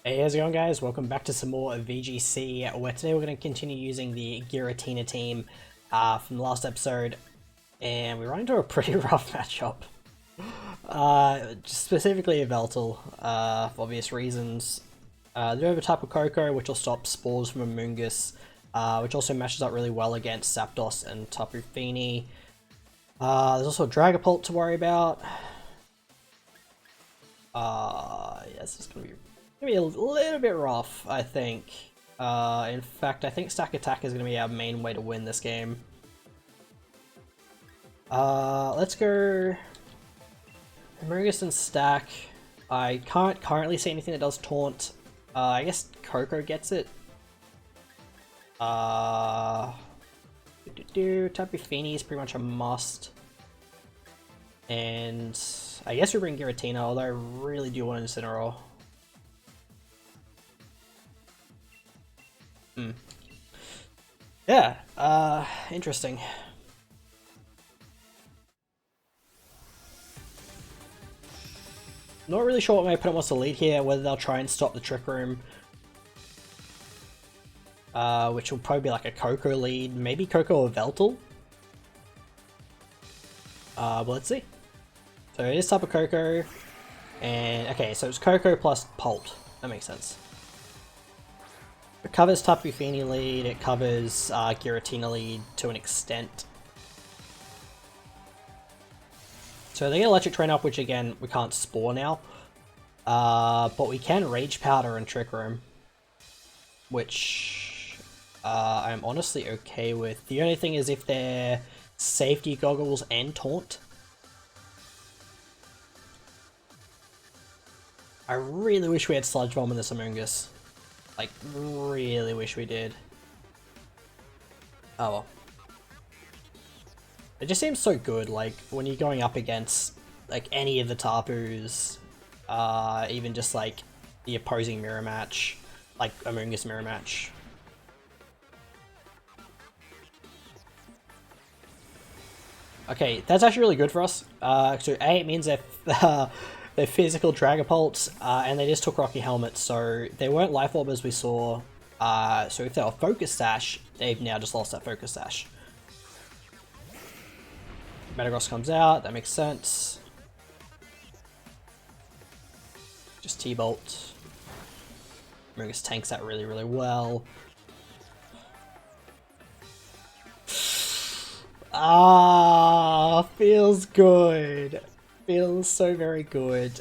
Hey, how's it going, guys? Welcome back to some more VGC, where today we're going to continue using the Giratina team from the last episode, and we run into a pretty rough matchup. Specifically a Veltal, for obvious reasons. They do have a type of Coco, which will stop spores from Amoonguss, which also matches up really well against Zapdos and Tapu Fini. There's also a Dragapult to worry about. Yes, it's gonna be a little bit rough, I think. In fact, I think Stack Attack is gonna be our main way to win this game. Let's go Amoonguss and Stack. I can't currently see anything that does Taunt. I guess Coco gets it. Tapu Fini is pretty much a must. And I guess we bring Giratina, although I really do want an Incineroar. Yeah, interesting. Not really sure what my opponent wants to lead here, whether they'll try and stop the Trick Room. Which will probably be like a Coco lead, maybe Coco or Veltal. But let's see. So it is type of Coco, and okay, so it's Coco plus Pult. That makes sense. It covers Tapu Fini lead, it covers Giratina lead to an extent. So they get Electric Train up, which again, we can't Spore now. But we can Rage Powder and Trick Room, which I'm honestly okay with. The only thing is if they're Safety Goggles and Taunt. I really wish we had Sludge Bomb in this Amoonguss. Like, really wish we did. Oh well. It just seems so good, like, when you're going up against, like, any of the Tapus, even just, like, the opposing mirror match, like, Amoonguss mirror match. Okay, that's actually really good for us. So A, it means if they're physical Dragapults, and they just took Rocky Helmet, so they weren't Life Orb as we saw. So if they were Focus Sash, they've now just lost that Focus Sash. Metagross comes out, that makes sense. Just T-Bolt. Amoonguss tanks that really, really well. Feels good. Feels so very good.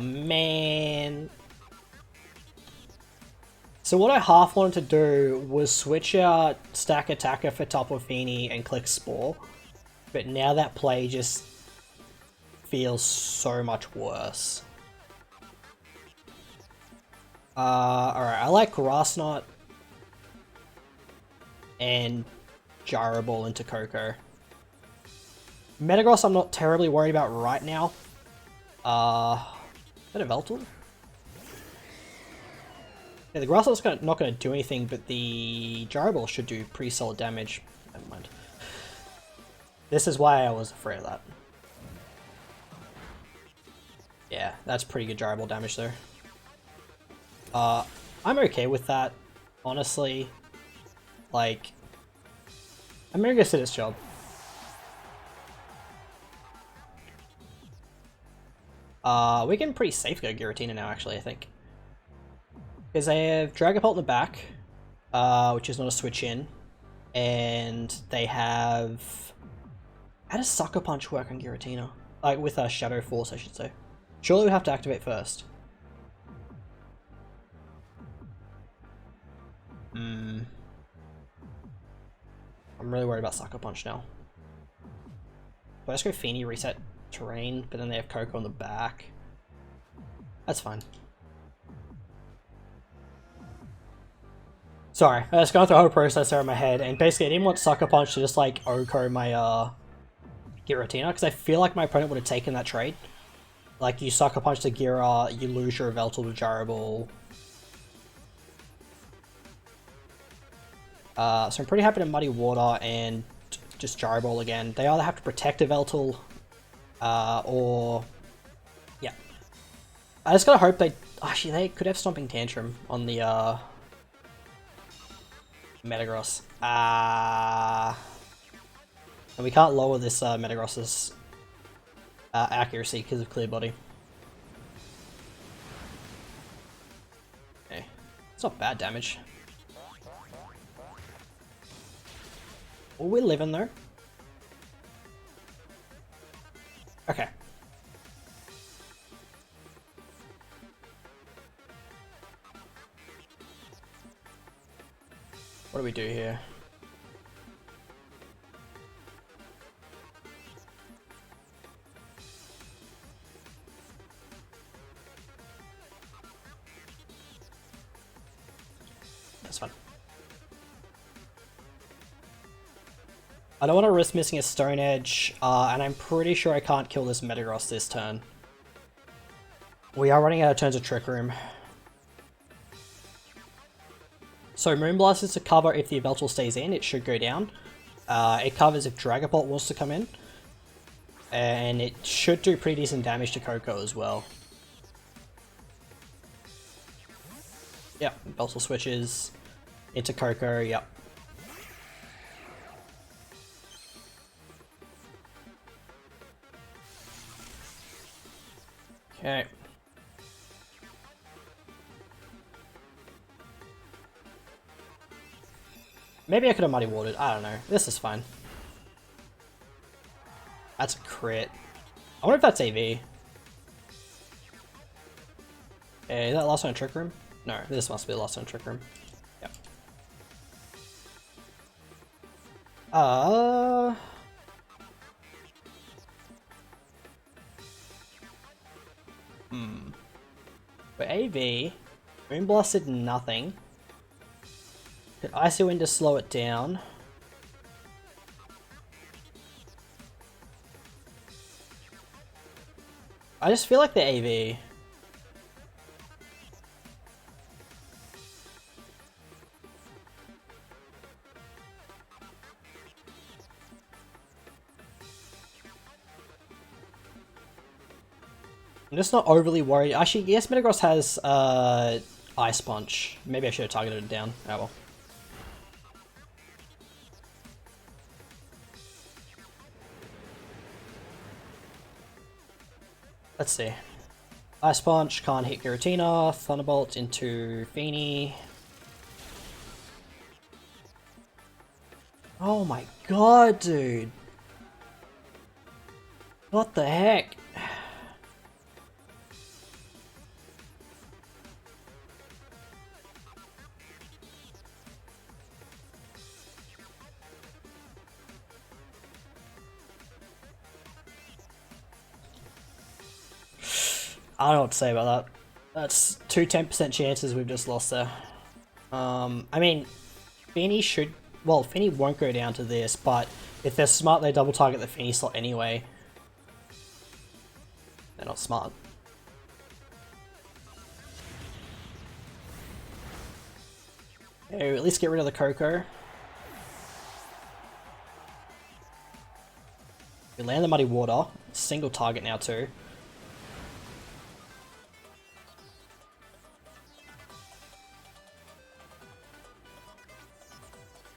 Man. So what I half wanted to do was switch out Stack Attacker for Tapu Fini and click Spore, but now that play just feels so much worse. Alright, I like Grass Knot and Gyro Ball into Coco. Metagross I'm not terribly worried about right now. Is that a Veltal? Yeah, the Grass Knot's not going to do anything, but the Gyro Ball should do pretty solid damage. Never mind. This is why I was afraid of that. Yeah, that's pretty good Gyro Ball damage there. I'm okay with that, honestly. Like, Amoonguss did its job. We can pretty safe go Giratina now, actually, I think. Because they have Dragapult in the back, which is not a switch in. And they have... How does Sucker Punch work on Giratina? Like, with a Shadow Force, I should say. Surely we have to activate first. I'm really worried about Sucker Punch now. But let's go Fini, reset terrain, but then they have Coco on the back. That's fine. Sorry, I just going through the whole process there in my head, and basically I didn't want Sucker Punch to just like OHKO my Giratina, because I feel like my opponent would have taken that trade. Like, you Sucker Punch the Gira, you lose your Veltal to Gyro Ball. So I'm pretty happy to Muddy Water and just Gyro Ball again. They either have to protect a Veltal, or... yeah. I just gotta hope they... Actually, they could have Stomping Tantrum on the, Metagross. And we can't lower this, Metagross's, accuracy because of Clear Body. Okay. It's not bad damage. Well, we're living though. Okay. What do we do here? That's fine. I don't want to risk missing a Stone Edge, and I'm pretty sure I can't kill this Metagross this turn. We are running out of turns of Trick Room. So Moonblast is to cover if the Yveltal stays in, it should go down. It covers if Dragapult wants to come in. And it should do pretty decent damage to Coco as well. Yep, Yveltal switches into Coco, yep. Okay. Maybe I could have Muddy Watered, I don't know. This is fine. That's a crit. I wonder if that's AV. Okay, is that last one Trick Room? No, this must be the last one Trick Room. Yep. But AV, Moonblast did nothing. Could Icy Wind to slow it down. I just feel like the AV. I'm just not overly worried. Actually, yes, Metagross has Ice Punch. Maybe I should have targeted it down. Oh well. Let's see. Ice Punch, can't hit Giratina, Thunderbolt into Feeny. Oh my god, dude. What the heck? I don't know what to say about that. That's two 10% chances we've just lost there. I mean, Feeny should... Well, Feeny won't go down to this, but if they're smart, they double target the Feeny slot anyway. They're not smart. Okay, at least get rid of the Coco. We land the Muddy Water. Single target now too.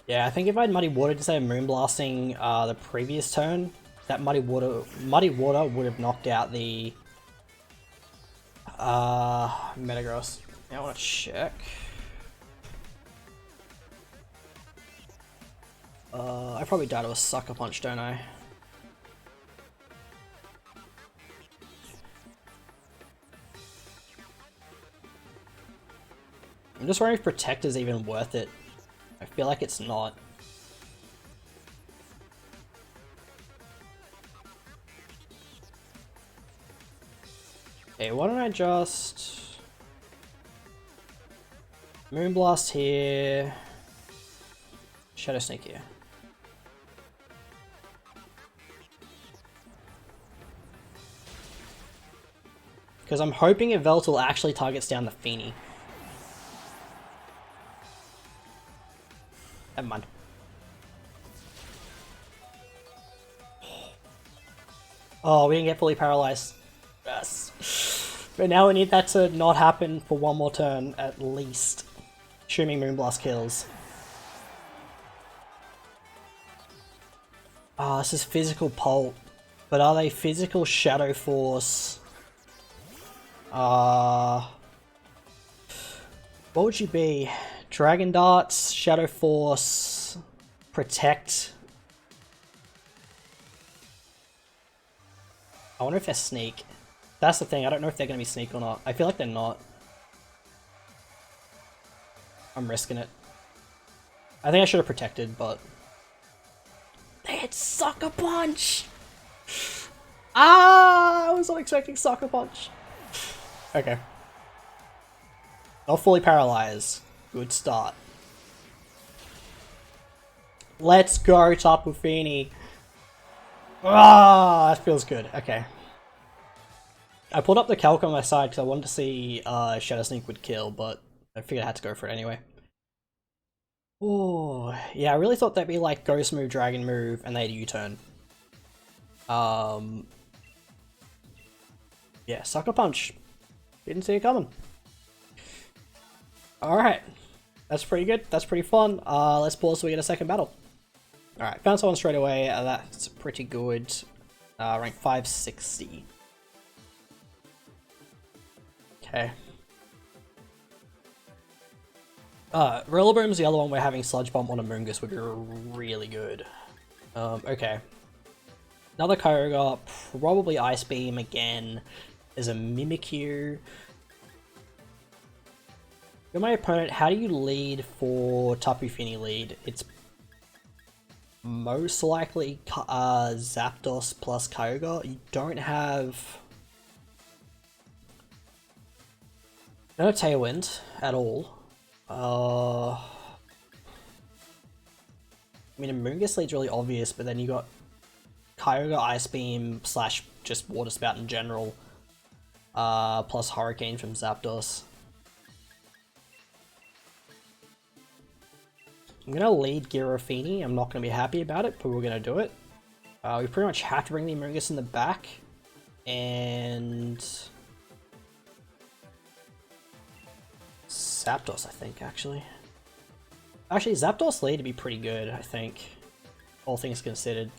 Yeah, I think if I had Muddy Water instead of Moonblasting the previous turn, that Muddy Water would have knocked out the Metagross. Now I want to check. I probably died of a Sucker Punch, don't I? I'm just wondering if Protect is even worth it. I feel like it's not. Okay, why don't I just... Moonblast here... Shadow Sneak here. Because I'm hoping Yveltal actually targets down the Feeny. Never mind. Oh, we didn't get fully paralyzed. Yes. But now we need that to not happen for one more turn, at least. Assuming Moonblast kills. Ah, this is physical Pulp. But are they physical Shadow Force? What would you be? Dragon Darts, Shadow Force, Protect. I wonder if they're Sneak. That's the thing, I don't know if they're going to be Sneak or not. I feel like they're not. I'm risking it. I think I should have Protected, but... They had Sucker Punch! Ah! I was not expecting Sucker Punch. Okay. Not fully paralyzed. Good start. Let's go, Tapu Fini. Ah, that feels good. Okay. I pulled up the calc on my side because I wanted to see Shadow Sneak would kill, but I figured I had to go for it anyway. Oh, yeah, I really thought that'd be like Ghost move, Dragon move, and they had a U-turn. Yeah, Sucker Punch. Didn't see it coming. Alright. That's pretty good. That's pretty fun. Let's pause so we get a second battle. Alright, found someone straight away. That's pretty good. Rank 560. Okay. Rillaboom's the other one we're having Sludge Bomb on Amoonguss would be really good. Okay. Another Kyogre, probably Ice Beam again. There's a Mimikyu. You're my opponent, how do you lead for Tapu Fini lead? It's most likely Zapdos plus Kyogre. You don't have... no Tailwind at all. I mean, Amoonguss lead's really obvious, but then you got Kyogre, Ice Beam, slash just Water Spout in general, plus Hurricane from Zapdos. I'm gonna lead Girafini. I'm not gonna be happy about it, but we're gonna do it. We pretty much have to bring the Amoonguss in the back, and Zapdos, I think, actually. Actually, Zapdos lead to be pretty good, I think, all things considered.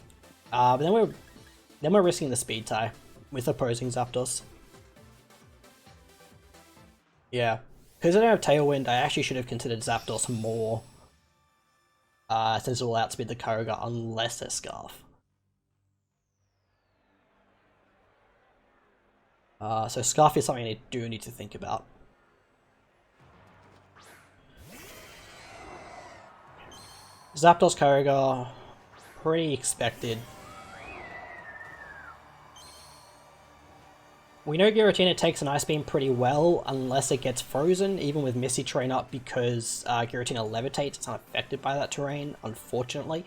But then we're risking the speed tie with opposing Zapdos. Yeah, because I don't have Tailwind, I actually should have considered Zapdos more. Since it will outspeed the Kyogre unless there's Scarf. So Scarf is something I do need to think about. Zapdos Kyogre, pretty expected. We know Giratina takes an Ice Beam pretty well, unless it gets frozen, even with Misty Terrain up, because Giratina levitates, it's not affected by that terrain, unfortunately.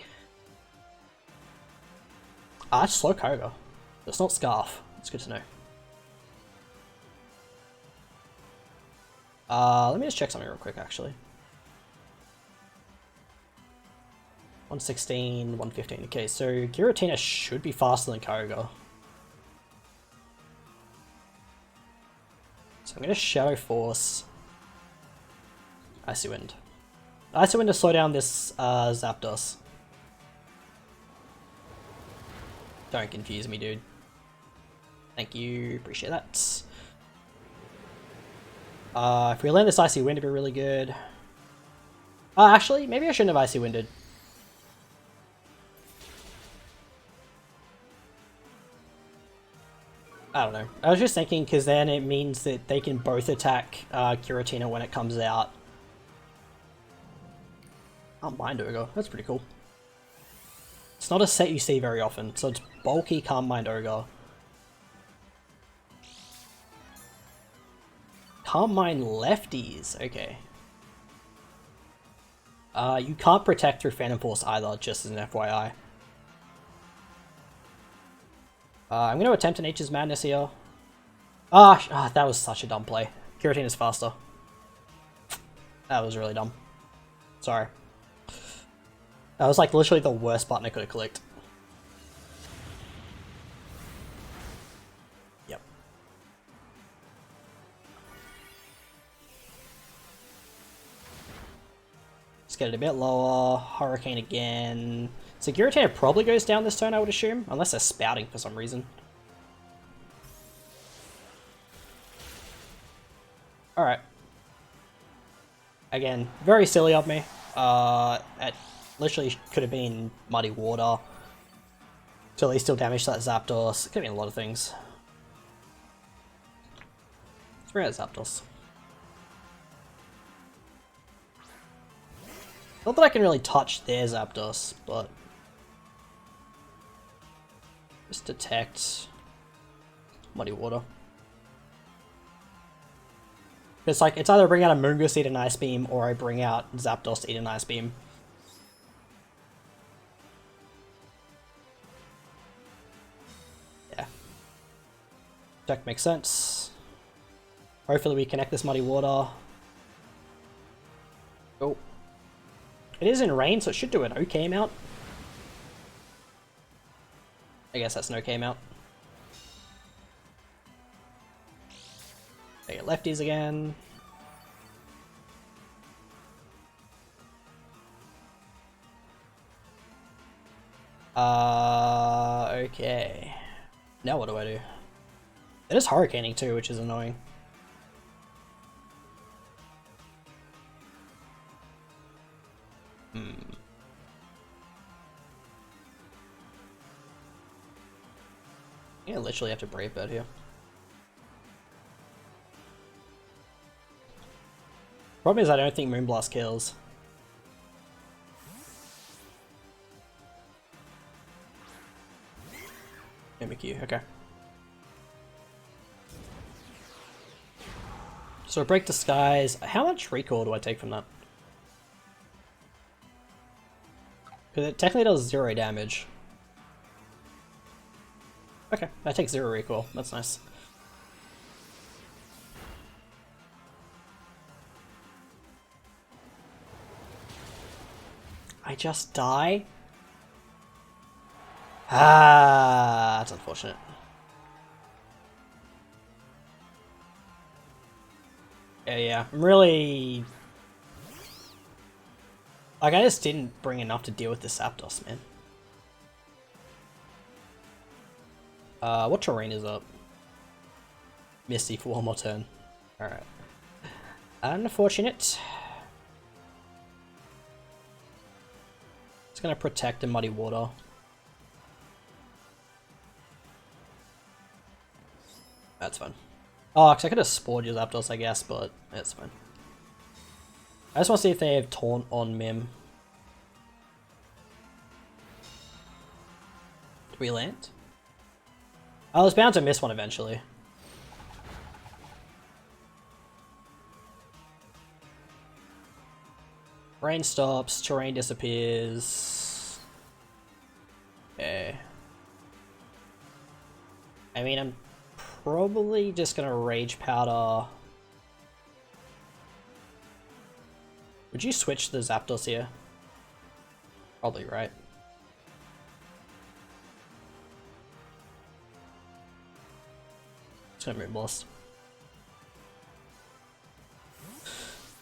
It's slow Kyogre. It's not Scarf. It's good to know. Let me just check something real quick, actually. 116, 115, okay, so Giratina should be faster than Kyogre. So I'm going to Shadow Force Icy Wind. Icy Wind to slow down this Zapdos. Don't confuse me, dude. Thank you, appreciate that. If we land this Icy Wind, it'd be really good. Actually, maybe I shouldn't have Icy Winded. I don't know. I was just thinking because then it means that they can both attack Giratina when it comes out. Oh, Mind Ogre. That's pretty cool. It's not a set you see very often, so it's bulky Calm Mind Ogre. Calm Mind Lefties. Okay. You can't protect through Phantom Force either, just as an FYI. I'm going to attempt an Nature's Madness here. That was such a dumb play. Giratina's faster. That was really dumb. Sorry. That was like literally the worst button I could have clicked. Yep. get it a bit lower. Hurricane again. So Giratina probably goes down this turn, I would assume, unless they're spouting for some reason. Alright. Again, very silly of me. It literally could have been Muddy Water. To at least still damage that Zapdos. It could have been a lot of things. Let's bring out Zapdos. Not that I can really touch their Zapdos, but... just detect... Muddy Water. It's like, it's either bring out a Moongus to eat an Ice Beam, or I bring out Zapdos to eat an Ice Beam. Yeah. Deck makes sense. Hopefully we connect this Muddy Water. Oh. It is in rain, so it should do an okay amount. I guess that's an okay amount. They get lefties again. Okay. Now what do I do? It is hurricaning too, which is annoying. I literally have to Brave Bird here. Problem is I don't think Moonblast kills. Mimikyu, okay. So Break Disguise. How much recoil do I take from that? Because it technically does 0 damage. Okay, I take 0 recoil. That's nice. I just die? Ah, that's unfortunate. Yeah, I'm really... like, I just didn't bring enough to deal with the Zapdos, man. What terrain is up? Misty for one more turn. Alright. Unfortunate. It's gonna protect the Muddy Water. That's fine. Oh, because I could have Spored your Zapdos, I guess, but it's fine. I just want to see if they have Taunt on Mim. Do we land? I was bound to miss one eventually. Rain stops, terrain disappears. Okay. I mean, I'm probably just gonna Rage Powder. Would you switch the Zapdos here? Probably, right? It's gonna Moonblast.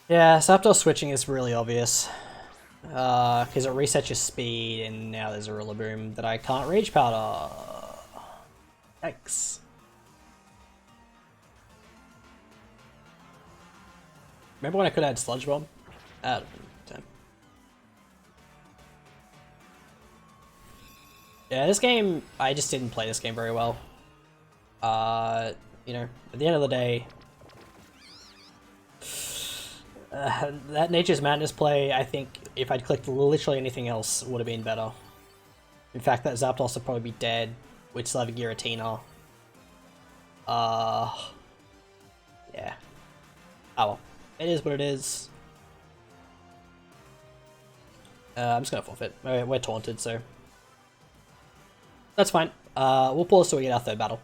Yeah, Zapdos switching is really obvious. Because it resets your speed, and now there's a Rillaboom that I can't Rage Powder. Yikes. Remember when I could have had Sludge Bomb? That would have been 10. Yeah, this game, I just didn't play this game very well. You know, at the end of the day, that Nature's Madness play, I think if I'd clicked literally anything else, would have been better. In fact, that Zapdos would probably be dead. We'd still have a Giratina. Yeah. Oh well. It is what it is. I'm just gonna forfeit. We're taunted, so... that's fine. We'll pause till we get our third battle.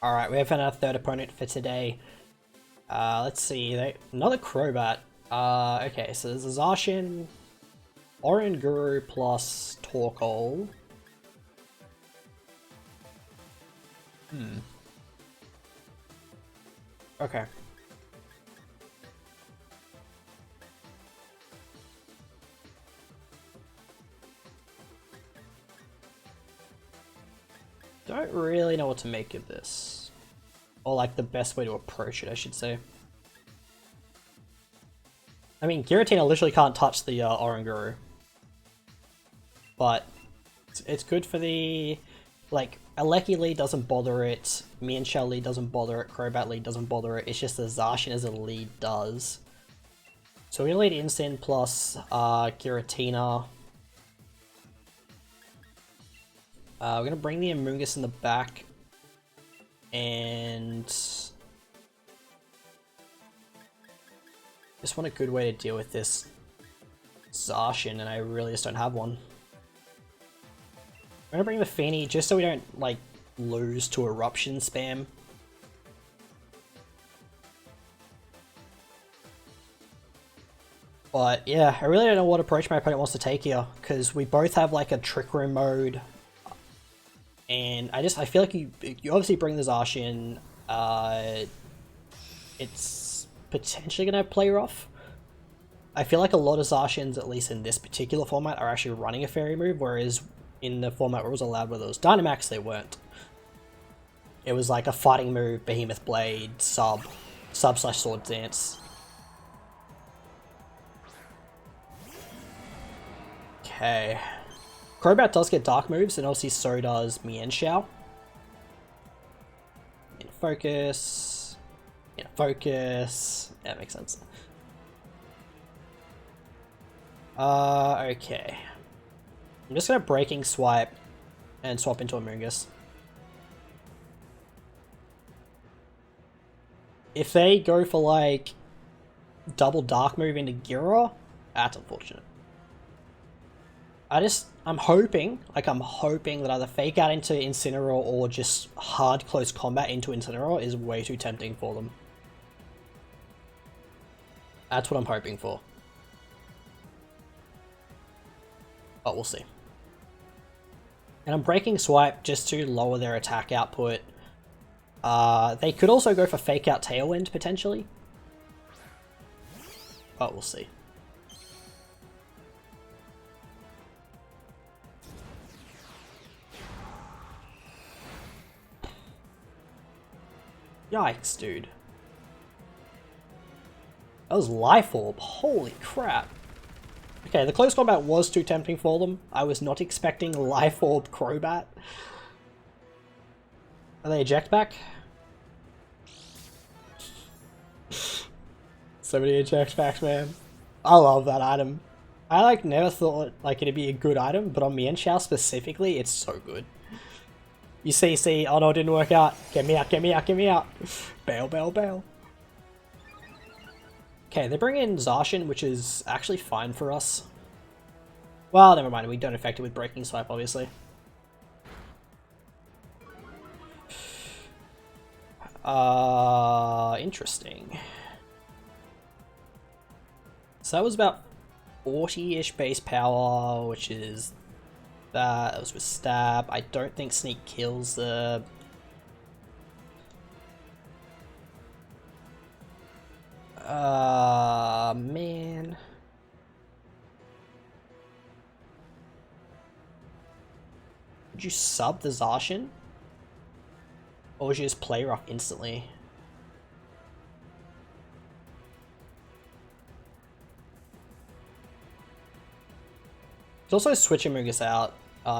Alright, we have found our third opponent for today. Let's see, another Crobat. Okay, so there's a Zacian, Oran Guru plus Torkoal. Okay. don't really know what to make of this. Or like the best way to approach it, I should say. I mean, Giratina literally can't touch the Oranguru. But it's good for the... Like, Aleki lead doesn't bother it, Mienshao lead doesn't bother it, Crobat lead doesn't bother it, it's just the Zacian as a lead does. So we're gonna lead Instant plus Giratina. We're gonna bring the Amoonguss in the back. And... just want a good way to deal with this Zacian, and I really just don't have one. I'm gonna bring the Feeny just so we don't, like, lose to Eruption spam. But yeah, I really don't know what approach my opponent wants to take here, because we both have like a Trick Room mode. And I feel like you obviously bring the Zacian, it's potentially gonna play rough. I feel like a lot of Zacians, at least in this particular format, are actually running a Fairy move, whereas in the format where it was allowed with those Dynamax, they weren't. It was like a fighting move, Behemoth Blade, sub / Sword Dance. Okay. Crobat does get dark moves, and obviously so does Mienshao. In focus. In focus. Yeah, that makes sense. Okay. I'm just gonna Breaking Swipe and swap into Amoonguss. If they go for like double dark move into Gira, that's unfortunate. I'm hoping that either Fake Out into Incineroar or just hard close combat into Incineroar is way too tempting for them. That's what I'm hoping for. But we'll see. And I'm Breaking Swipe just to lower their attack output. They could also go for Fake Out Tailwind, potentially. But we'll see. Yikes, dude. That was Life Orb. Holy crap. Okay, the close combat was too tempting for them. I was not expecting Life Orb Crobat. Are they eject back? So many eject backs, man. I love that item. I like never thought like it'd be a good item, but on Mienshao specifically, it's so good. You see, oh no, it didn't work out. Get me out, get me out, get me out. Bail, bail, bail. Okay, they bring in Zacian, which is actually fine for us. Well, never mind, we don't affect it with Breaking Swipe, obviously. Interesting. So that was about 40-ish base power, which is that was with Stab. I don't think Sneak kills the... man. Would you sub the Zacian? Or would you just play rough instantly? You also switch Amoonguss out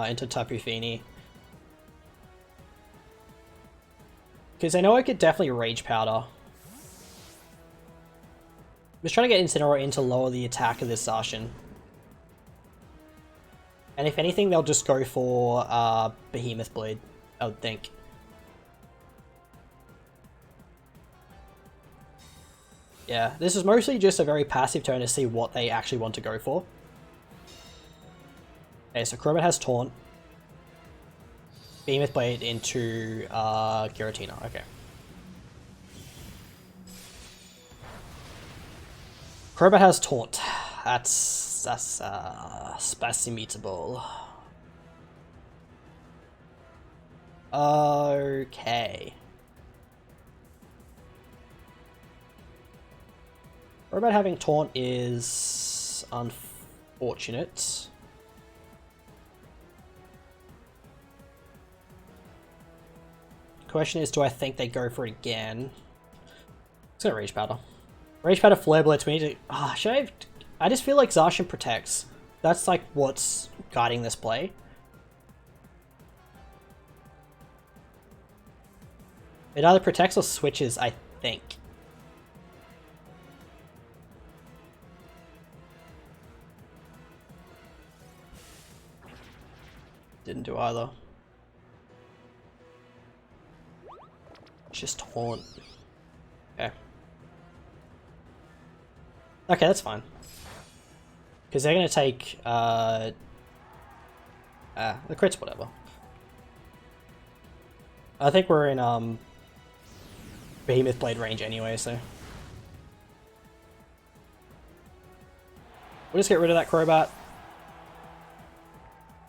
into Tapu Fini. Because I know I could definitely Rage Powder. I'm just trying to get Incineroar in to lower the attack of this Zacian. And if anything, they'll just go for Behemoth Blade, I would think. Yeah, this is mostly just a very passive turn to see what they actually want to go for. Okay, so Crobat has Taunt. Behemoth Blade into Giratina, okay. Crobat has Taunt. That's Spasimitable. Okay. Crobat having Taunt is unfortunate. Question is, do I think they go for it again? It's gonna Rage Powder. Rage Powder, Flare Blitz, we need to... Ah, should I just feel like Zacian protects. That's like what's guiding this play. It either protects or switches, I think. Didn't do either. It's just Taunt. Okay. Okay, that's fine. Because they're going to take, the crits, whatever. I think we're in, Behemoth Blade range anyway, so... We'll just get rid of that Crobat.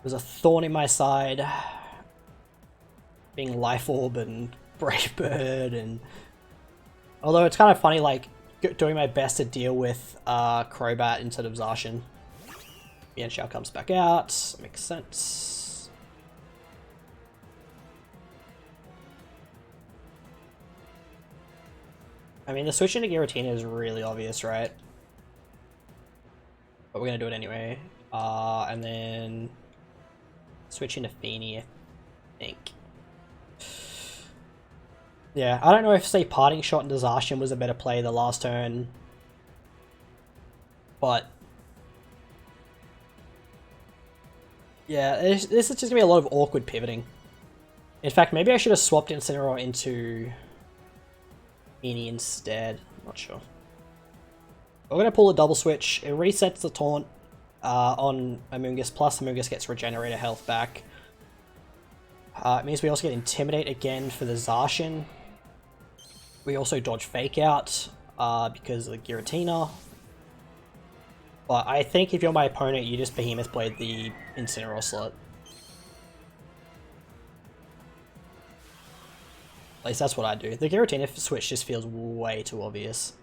There's a thorn in my side. Being Life Orb and Brave Bird and... Although it's kind of funny, like, doing my best to deal with Crobat instead of Zacian. Mienshao comes back out. Makes sense. I mean, the switch into Giratina is really obvious, right? But we're gonna do it anyway. And then switch into Feeny, I think. Yeah, I don't know if, say, Parting Shot into Zacian was a better play the last turn. But... yeah, this is just gonna be a lot of awkward pivoting. In fact, maybe I should have swapped Incineroar into Feeny instead. I'm not sure. We're gonna pull a double switch. It resets the taunt on Amoonguss, plus Amoonguss gets Regenerator health back. It means we also get Intimidate again for the Zacian. We also dodge Fake Out because of the Giratina. But I think if you're my opponent, you just Behemoth Blade the Incineroar slot. At least that's what I do. The Giratina switch just feels way too obvious.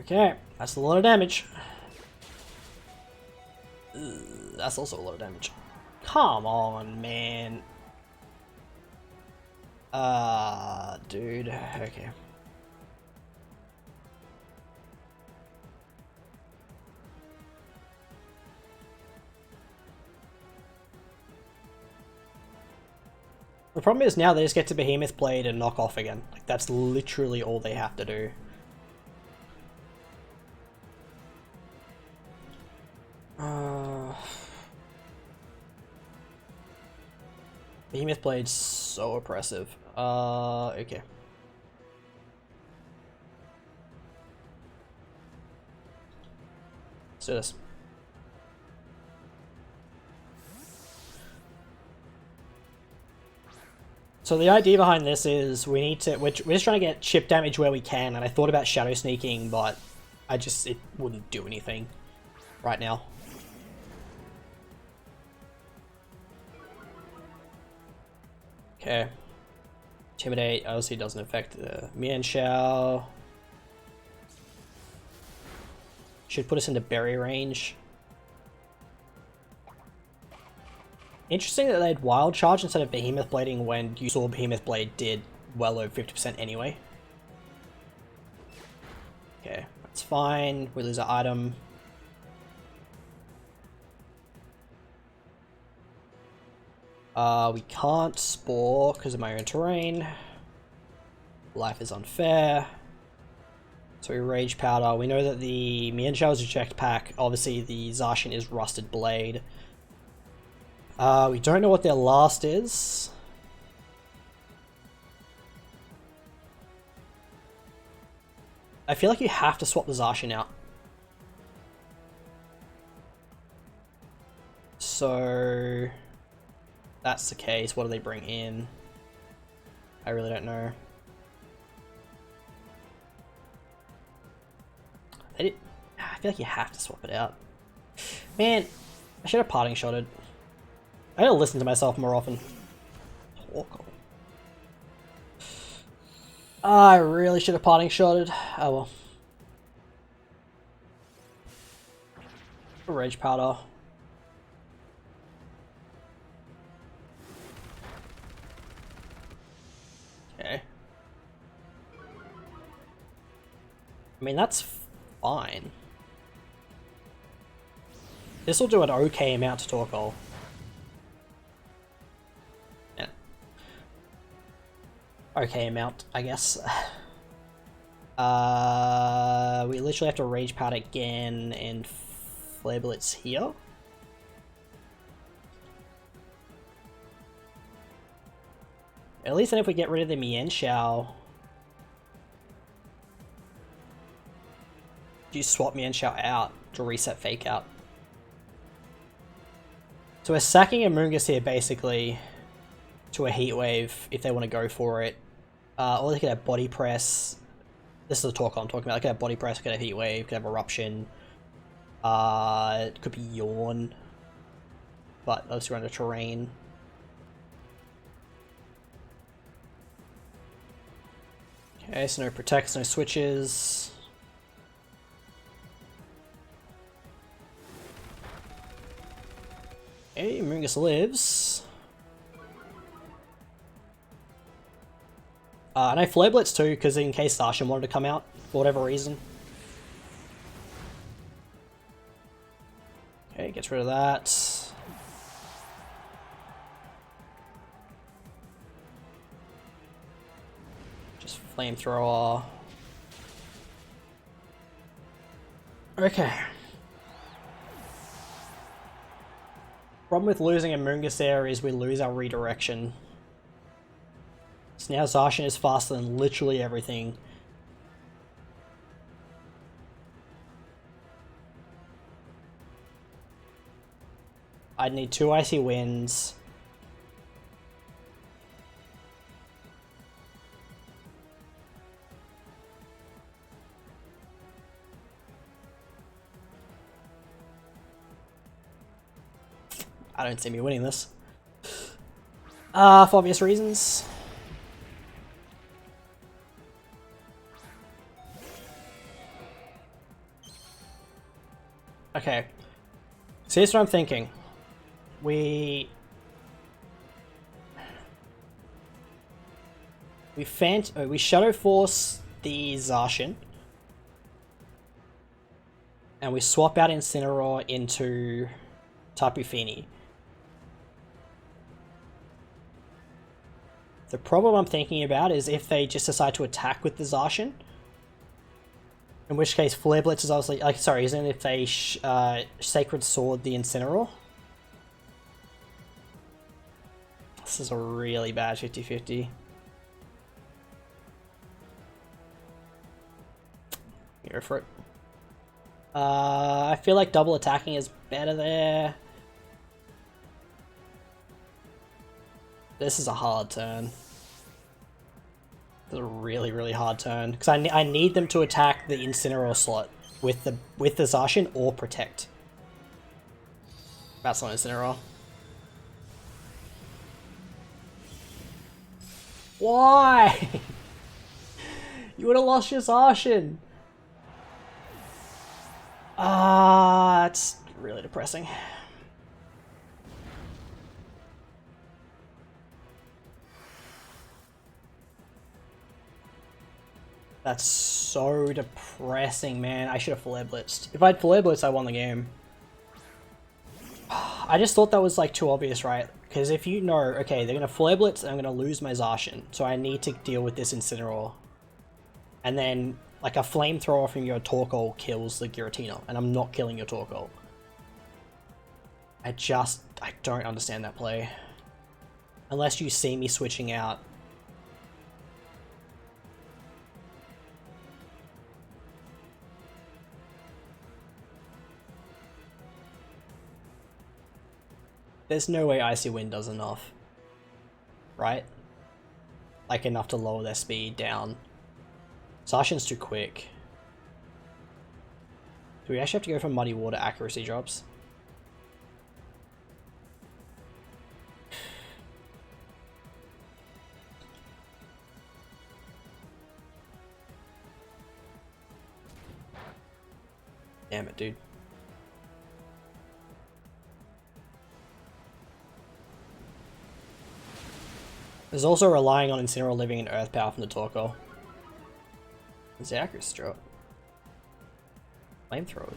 Okay, that's a lot of damage. That's also a lot of damage. Come on, man. Dude. Okay. The problem is now they just get to Behemoth Blade and knock off again. Like, that's literally all they have to do. Behemoth Blade's so oppressive. Okay. Let's do this. So the idea behind this is we need to... We're just trying to get chip damage where we can, and I thought about Shadow Sneaking, but it wouldn't do anything right now. Okay. Intimidate obviously doesn't affect the Mienshao. Should put us into berry range. Interesting that they had Wild Charge instead of Behemoth Blading when you saw Behemoth Blade did well over 50% anyway. Okay, that's fine. We lose our item. We can't Spore because of my own terrain. Life is unfair. So we Rage Powder. We know that the Mienshao is Eject Pack. Obviously the Zacian is Rusted Blade. We don't know what their last is. I feel like you have to swap the Zacian out. So... that's the case. What do they bring in? I really don't know. I feel like you have to swap it out. Man, I should have Parting Shotted. I gotta listen to myself more often. Torkoal. I really should have parting shotted. Oh well. Rage powder. Okay. I mean, that's fine. This will do an okay amount to Torkoal. Yeah. Okay amount, I guess. We literally have to Rage Powder again and Flare Blitz here. At least then if we get rid of the Mienshao, you swap Mienshao out to reset Fake Out. So we're sacking a Moongus here basically to a Heat Wave if they want to go for it. Or they could have Body Press. This is the talk I'm talking about. They could have Body Press, could have Heat Wave, could have Eruption. It could be Yawn. But those are under terrain. Okay, so no protects, no switches. Okay, Moongus lives. And I Flare Blitz too, because in case Zacian wanted to come out, for whatever reason. Okay, gets rid of that. Just Flamethrower. Okay. Problem with losing a Moongus there is we lose our redirection. So now Zacian is faster than literally everything. I'd need 2 Icy Winds. I don't see me winning this. For obvious reasons. Okay. So here's what I'm thinking. We Shadow Force the Zacian. And we swap out Incineroar into Tapu Fini. The problem I'm thinking about is if they just decide to attack with the Zacian. In which case Flare Blitz is obviously... like, sorry, isn't it if they Sacred Sword the Incineroar? This is a really bad 50-50. Go for it. I feel like double attacking is better there. This is a hard turn. This is a really, really hard turn. Because I need them to attack the Incineroar slot with the Zacian or Protect. That's not Incineroar. Why? You would have lost your Zacian. It's really depressing. That's so depressing, man. I should have Flare Blitzed. If I'd Flare Blitzed, I won the game. I just thought that was like too obvious, right? Because if you know, okay, they're going to Flare Blitz and I'm going to lose my Zacian. So I need to deal with this Incineroar. And then, like, a Flamethrower from your Torkoal kills the Giratina. And I'm not killing your Torkoal. I don't understand that play. Unless you see me switching out. There's no way Icy Wind does enough. Right? Like enough to lower their speed down. Zacian's too quick. Do we actually have to go for Muddy Water accuracy drops? Damn it, dude. There's also relying on Incineroar living in Earth Power from the Torkoal. Is accurate stroke. Flamethrower.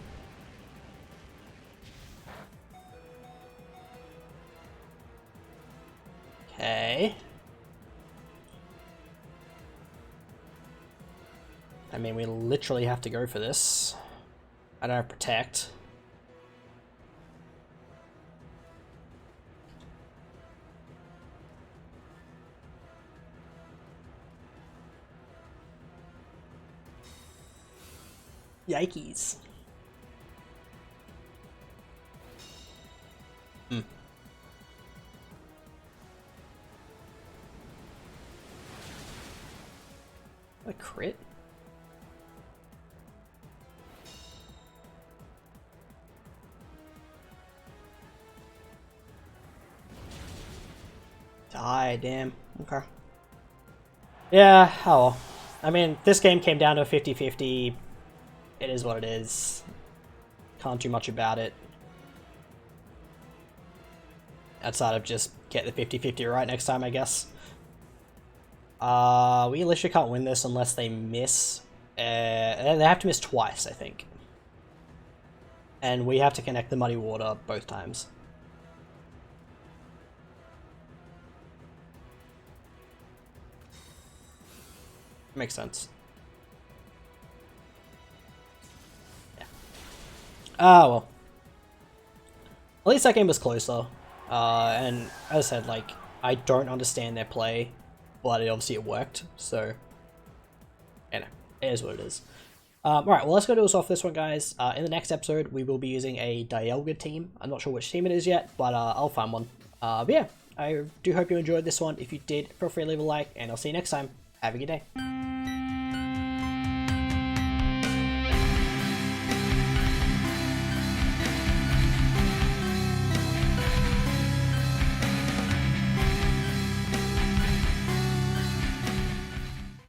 Okay. I mean, we literally have to go for this. I don't have Protect. Yikes. A crit? Die, damn. Okay. Yeah, oh well. I mean, this game came down to a 50-50. It is what it is. Can't do much about it. Outside of just get the 50-50 right next time, I guess. We literally can't win this unless they miss. They have to miss twice, I think. And we have to connect the Muddy Water both times. Makes sense. Yeah. Ah, well. At least that game was closer. And as I said, like, I don't understand their play, but obviously it worked, so, you know, it is what it is. Alright, well, let's go do us off this one, guys. In the next episode, we will be using a Dialga team. I'm not sure which team it is yet, but I'll find one. But yeah, I do hope you enjoyed this one. If you did, feel free to leave a like, and I'll see you next time. Have a good day.